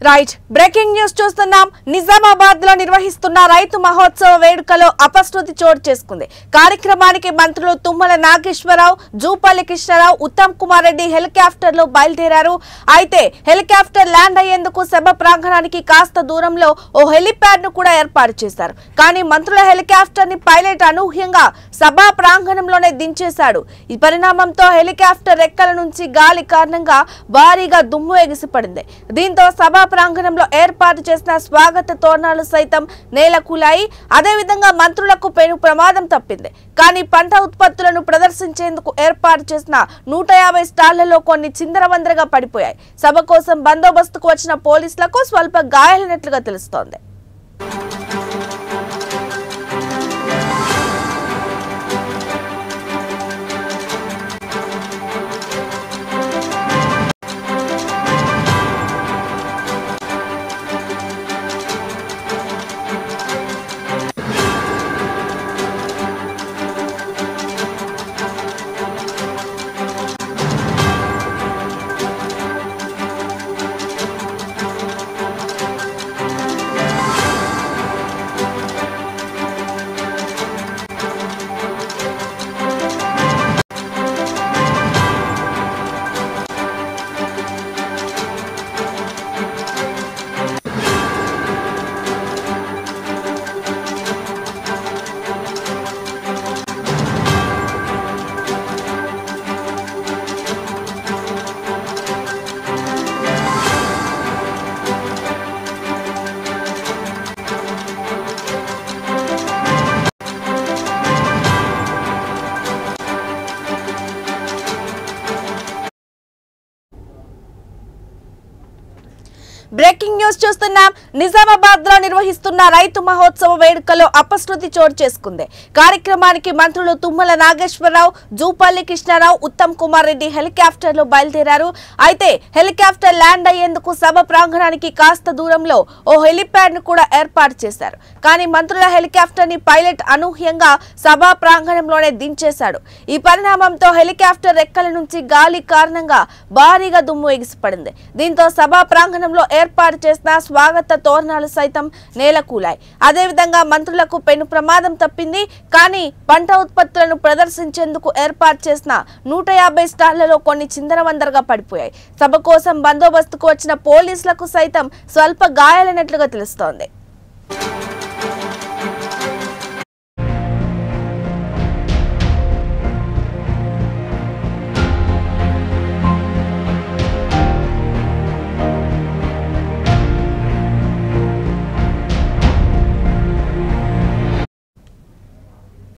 Right breaking news చూస్తున్నాం. నిజామాబాద్ లో నిర్వహిస్తున్న రైతు మహోత్సవ వేడుకలో అపశృతి చోటు చేసుకుంది. కార్యక్రమానికి మంత్రులు తుమ్మల నాగేశ్వరరావు, జూపల్లి కృష్ణారావు, ఉత్తమ్ కుమార్ రెడ్డి హెలికాప్టర్ లో బయలుదేరారు. అయితే హెలికాప్టర్ ల్యాండ్ అయ్యేందుకు సభ ప్రాంగణానికి కాస్త దూరంలో ఓ హెలిప్యాడ్ ను కూడా ఏర్పాటు చేశారు. కానీ మంత్రుల హెలికాప్టర్ ని పైలట్ అనూహ్యంగా సభా ప్రాంగణంలోనే దించేశాడు. ఈ పరిణామంతో హెలికాప్టర్ రెక్కల నుంచి గాలి కారణంగా భారీగా దుమ్ము ఎగిసిపడింది. దీంతో సభా ప్రాంగణంలో ఏర్పాటు చేసిన స్వాగత తోరణాలు సైతం నేలకూలాయి. అదేవిధంగా మంత్రులకు పెను ప్రమాదం తప్పింది. కానీ పంట ఉత్పత్తులను ప్రదర్శించేందుకు ఏర్పాటు చేసిన 150 స్టాళ్లలో కొన్ని చిందరవందరగా పడిపోయాయి. సభ కోసం బందోబస్తుకు వచ్చిన పోలీసులకు స్వల్ప గాయాలైనట్లుగా తెలుస్తోంది. బ్రేకింగ్ న్యూస్ చూస్తున్నాం. నిజామాబాద్ లో నిర్వహిస్తున్న రైతు మహోత్సవ వేడుకలో అపశృతి చోటు చేసుకుంది. కార్యక్రమానికి మంత్రులు తుమ్మల నాగేశ్వరరావు, జూపల్లి కృష్ణారావు, ఉత్తమ్ కుమార్ రెడ్డి హెలికాప్టర్ లో బయలుదేరారు. అయితే హెలికాప్టర్ ల్యాండ్ అయ్యేందుకు సభ ప్రాంగణానికి కాస్త దూరంలో ఓ హెలిప్యాడ్ ను కూడా ఏర్పాటు చేశారు. కానీ మంత్రుల హెలికాప్టర్ ని పైలట్ అనూహ్యంగా సభా ప్రాంగణంలోనే దించేశాడు. ఈ పరిణామంతో హెలికాప్టర్ రెక్కల నుంచి గాలి కారణంగా భారీగా దుమ్ము ఎగిసిపడింది. దీంతో సభా ప్రాంగణంలో ఏర్పాటు చేసిన స్వాగత తోరణాలు సైతం నేలకూలాయి. అదేవిధంగా మంత్రులకు పెను ప్రమాదం తప్పింది. కానీ పంట ఉత్పత్తులను ప్రదర్శించేందుకు ఏర్పాటు చేసిన 150 స్టాళ్లలో కొన్ని చిందరవందరగా పడిపోయాయి. సభ కోసం బందోబస్తుకు వచ్చిన పోలీసులకు సైతం స్వల్ప గాయాలైనట్లుగా తెలుస్తోంది.